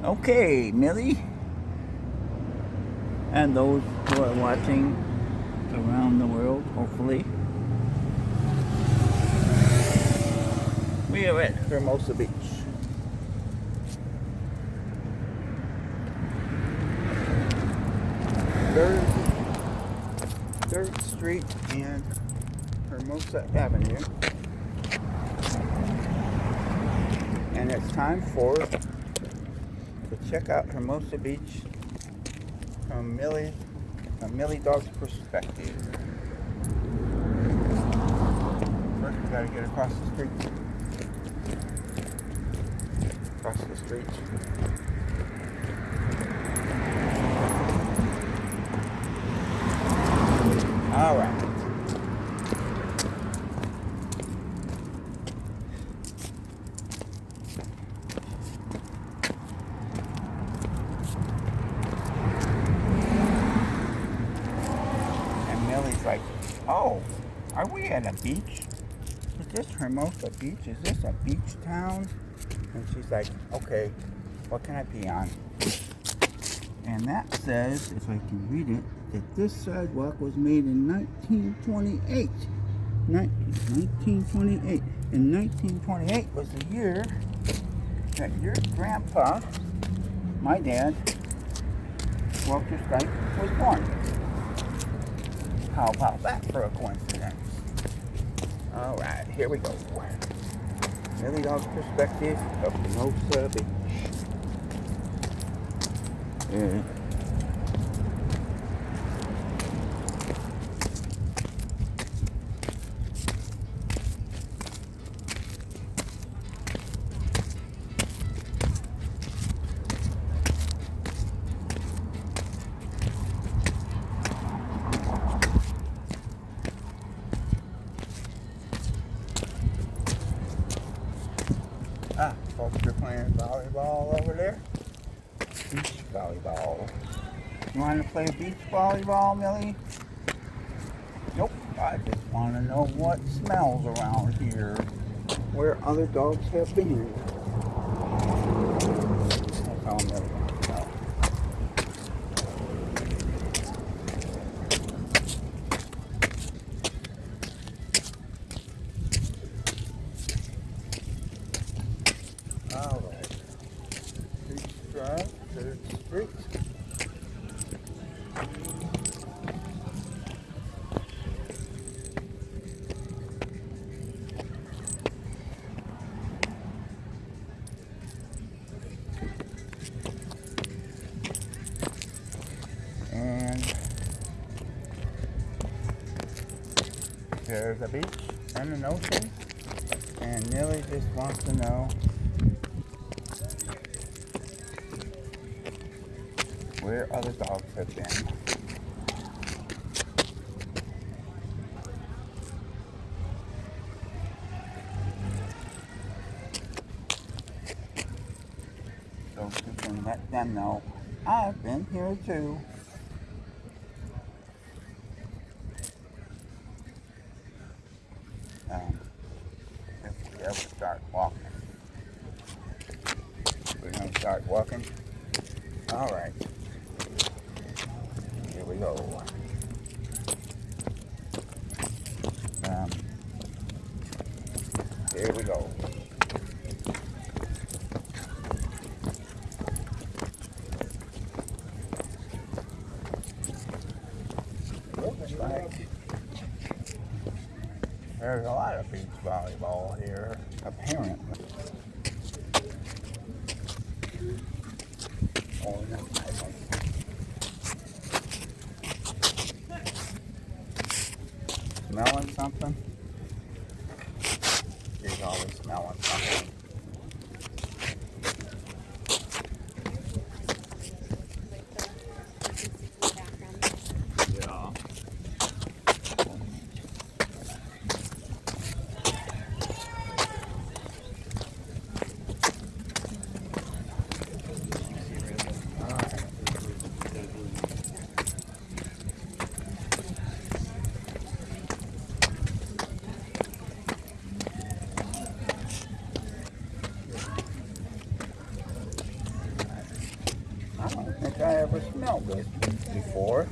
Okay, Millie, and those who are watching around the world, hopefully. We are at Hermosa Beach. Third Street and Hermosa Avenue. And it's time to check out Hermosa Beach from Milli Dog's perspective. First we gotta get across the street. All right. And Millie's like, oh, are we at a beach? Is this Hermosa Beach? Is this a beach town? And she's like, okay, what can I pee on? And that says, if I can read it, that this sidewalk was made in 1928. 1928. And 1928 was the year that your grandpa, my dad, Walter Stipe, was born. How about that for a coincidence? All right, here we go. Milli Dog's perspective of Hermosa Beach. Yeah. Folks are playing volleyball over there. Beach volleyball. You want to play beach volleyball, Millie? Nope. I just want to know what smells around here, where other dogs have been. That's all Millie wants to know. All right. Beach Drive, 3rd Street. And there's a beach and an ocean. And Millie just wants to know where other dogs have been. So she can let them know I've been here too. If we ever start walking. We're going to start walking. All right. Here we go. Here we go. Looks like there's a lot of beach volleyball here, apparently. Oh, no, smelling something? She's always smelling something. Yeah. think I ever smelled this before.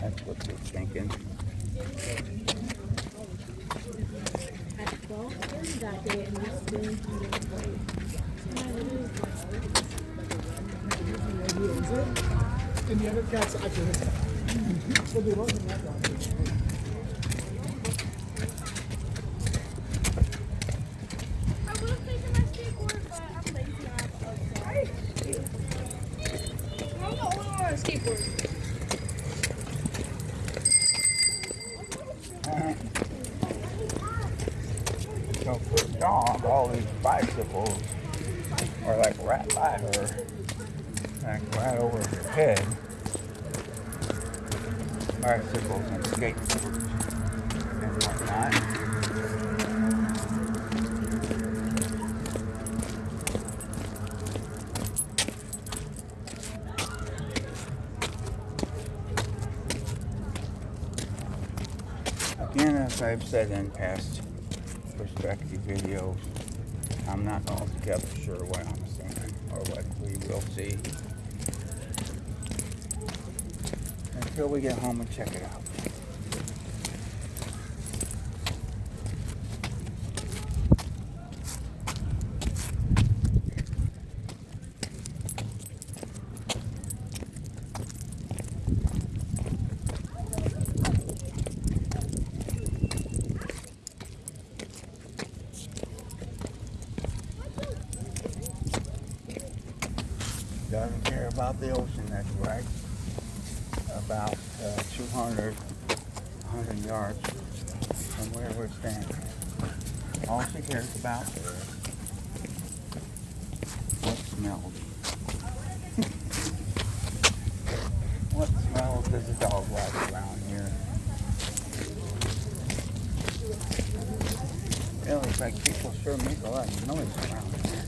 That's what you're thinking. And the other cats, I can. So they wasn't that long. I would have taken my skateboard, but I'm lazy now. I'm the only one on a skateboard. So for a dog, all these bicycles are like right by her, like right over her head. Bicycles and skateboards and whatnot. Again, as I've said in past perspective videos, I'm not altogether sure what I'm seeing or what we will see until we get home and check it out. Doesn't care about the ocean, that's right. About 200 yards from where we're standing. All she cares about is what smells. What smells does a dog like around here? It looks like people sure make a lot of noise around here.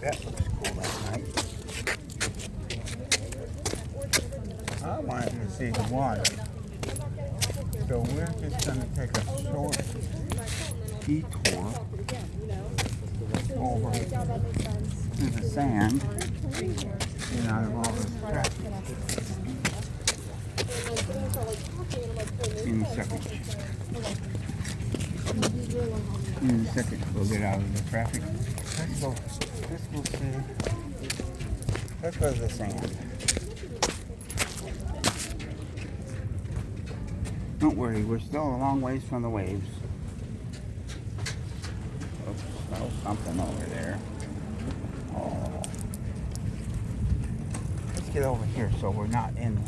That looks cool that night. I wanted to see the water. So we're just going to take a short detour over to the sand and out of all this traffic. In a second, we'll get out of the traffic. Let's go see. Let's go to the sand. Don't worry, we're still a long ways from the waves. Oops, that was something over there. Oh. Let's get over here so we're not in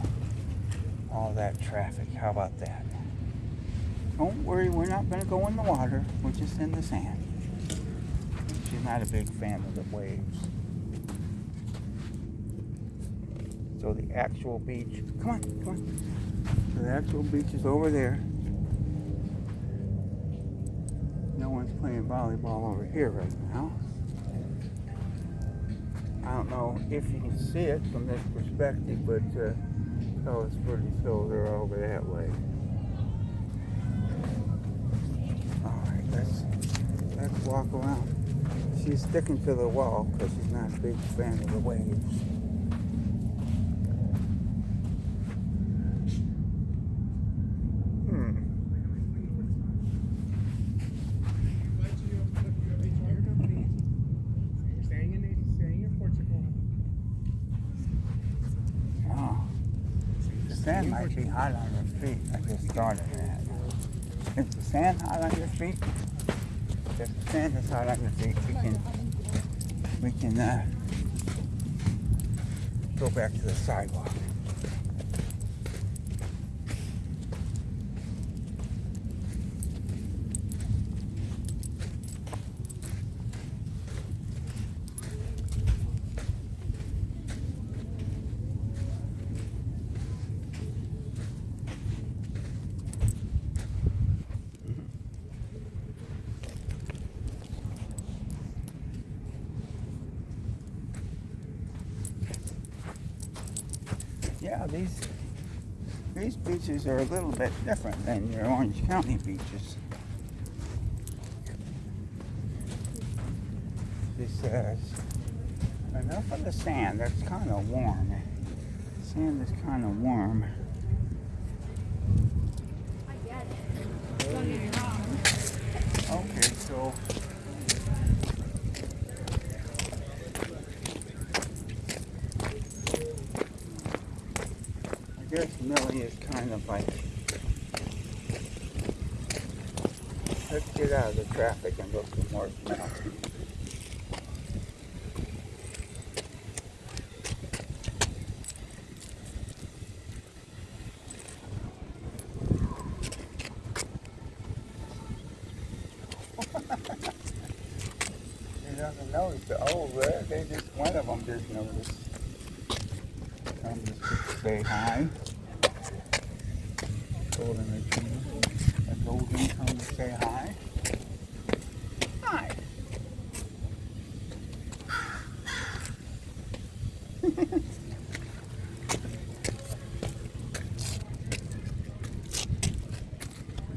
all that traffic. How about that? Don't worry, we're not going to go in the water. We're just in the sand. She's not a big fan of the waves. So the actual beach, come on. So the actual beach is over there. No one's playing volleyball over here right now. I don't know if you can see it from this perspective, but oh, it's pretty so they're over that way. Alright, let's walk around. She's sticking to the wall because she's not a big fan of the waves. Oh, the sand might be hot on your feet. I just started that. Is the sand hot on your feet? If the sand is hot on your feet, we can go back to the sidewalk. Yeah, these beaches are a little bit different than your Orange County beaches. She says, enough of the sand, that's kind of warm. Sand is kind of warm. I get it. Don't get me wrong. Okay, so I guess Milli is kind of like, let's get out of the traffic and look for more smell. He doesn't notice the old red. They just, one of them just noticed. Come to say hi. Golden retriever. A golden come to say hi. Hi.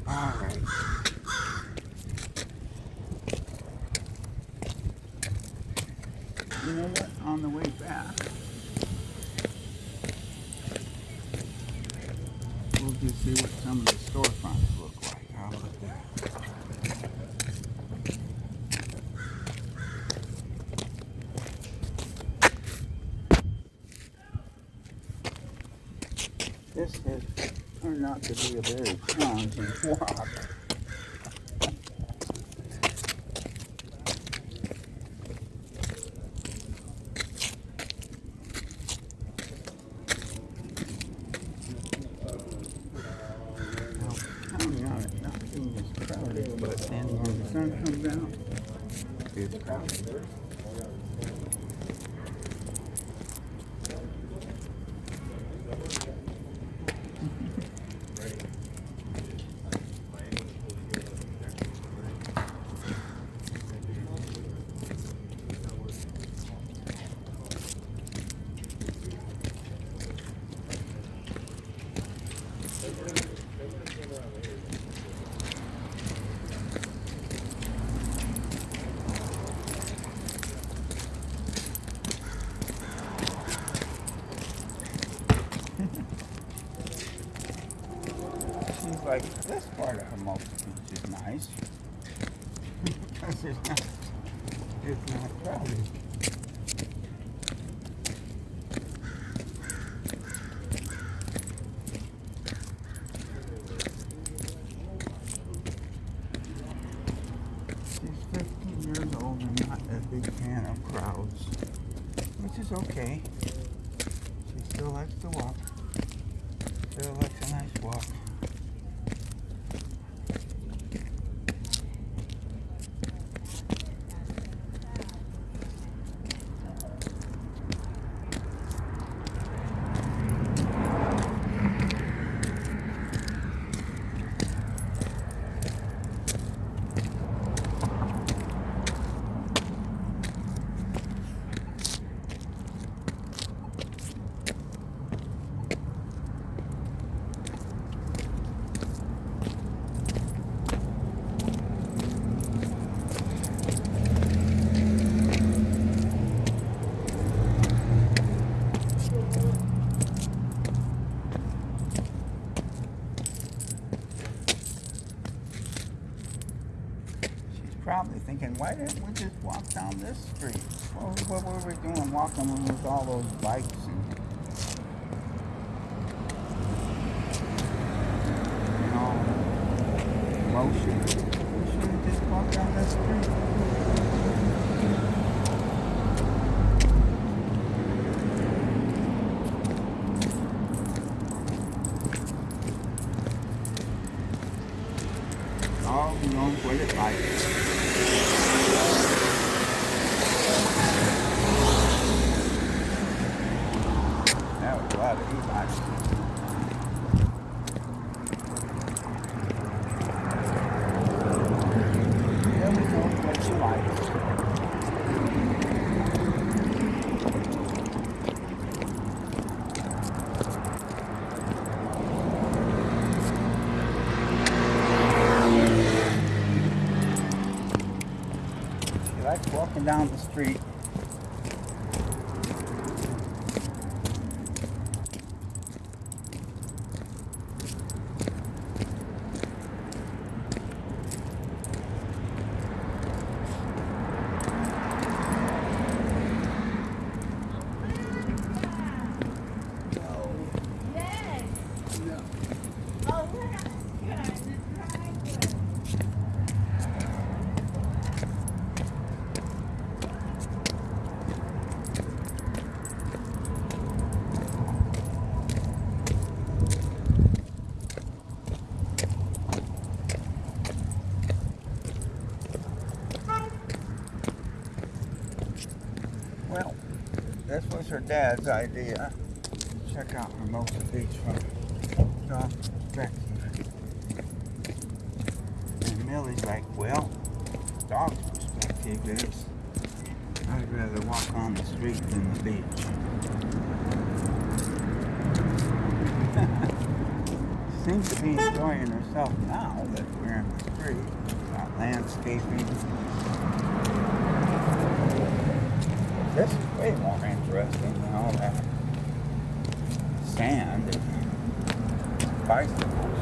All right. You know what? On the way back, we'll just see what some of the storefronts look like. How about that? This has turned out to be a very challenging walk. Counting on it not being as crowded, but then when the sun comes out, it's crowded. Seems like this part of Hermosa Beach is nice because it's not crowded. She's 15 years old and not a big fan of crowds, which is okay. She still likes to walk. Still likes a nice walk. Probably thinking, why didn't we just walk down this street? Well, what were we doing walking with all those bikes and all motion? We should have just walked down this street. Oh, you know what it's like. That was a lot of e-bikes. There we go, what you like. walking down the street. Yes. Yeah. Oh, that's good. Well, this was her dad's idea. Check out Hermosa Beach from dog perspective. And Millie's like, well, dog's perspective is I'd rather walk on the street than the beach. Seems to be enjoying herself now that we're in the street. Got landscaping. This is way more interesting than all that sand and bicycles.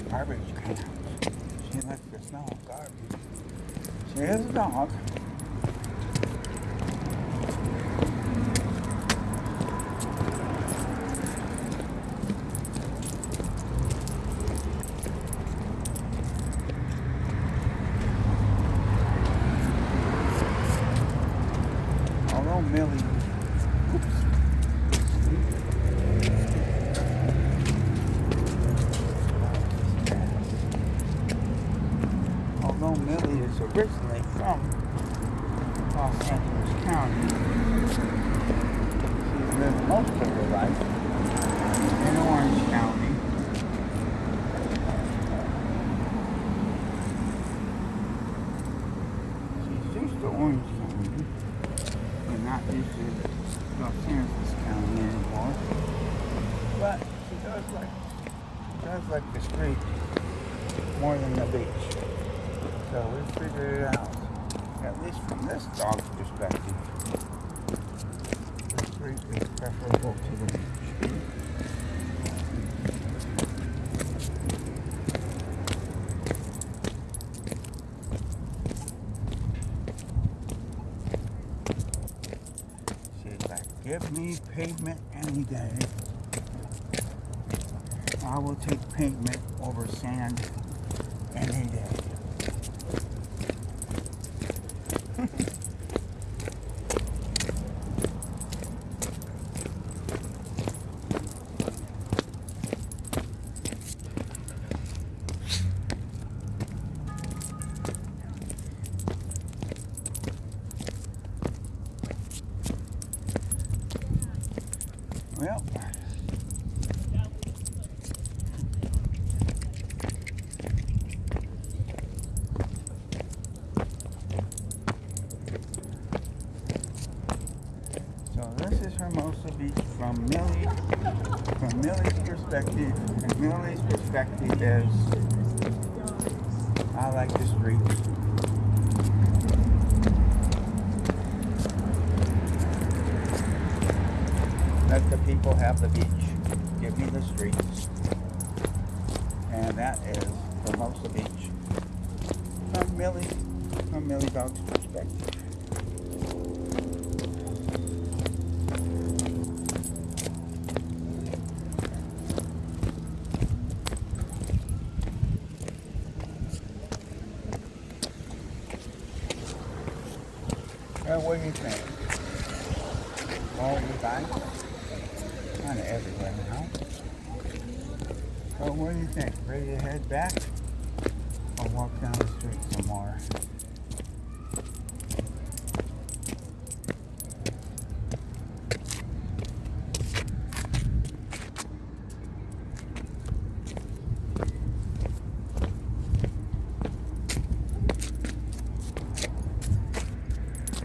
Garbage cans. She likes the smell of garbage. She is a dog. Although Millie, although Millie is originally from Los Angeles County, she's lived most of her life in Orange County. She's used to Orange County and not used to Los Angeles County anymore. But she does like the street more than the beach. So we figured it out. At least from this dog's perspective, the street is preferable to the beach. She's like, give me pavement any day. I will take pavement over sand any day. Well, so this is Hermosa Beach from Millie's perspective, and Millie's perspective is I like the streets. Let the people have the beach. Give me the streets. And that is Hermosa Beach from Millie Dog's perspective. Well, what do you think? All you guys? Kind of everywhere now. Well, what do you think? Ready to head back? Or walk down the street some more?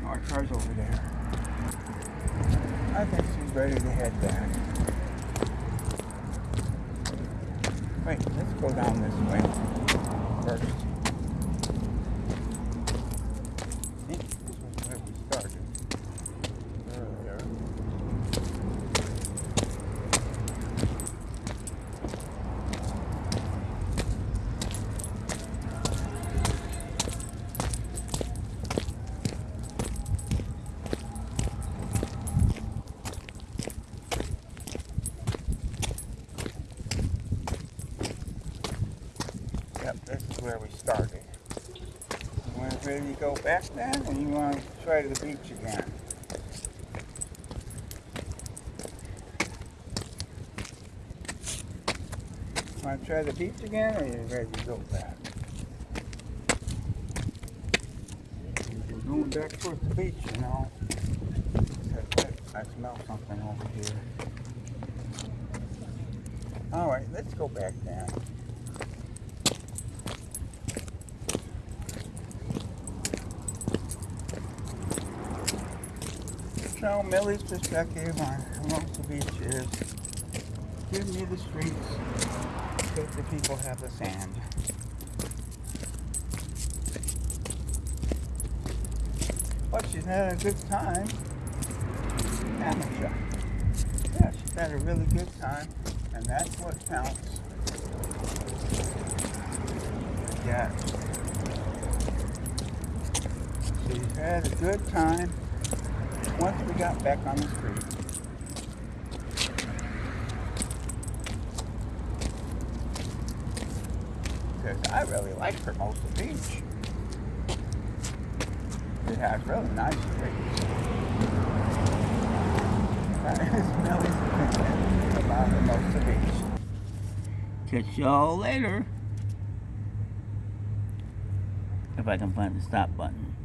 Our car's over there. I think she's ready to head back. Wait, let's go down this way first. I think this was where we started earlier. Yep, this is where we started. You want to ready to go back then, or you want to try the beach again? Want to try the beach again, or are you ready to go back? We're going back towards the beach, you know. I smell something over here. Alright, let's go back then. So Millie's perspective on Hermosa Beach is give me the streets, let the people have the sand. But she's had a good time, haven't you? Yeah, she's had a really good time, and that's what counts. Yeah. She's had a good time once we got back on the street. Because I really like Hermosa Beach. It has really nice streets. That is Millie's opinion about Hermosa Beach. Catch y'all later. If I can find the stop button.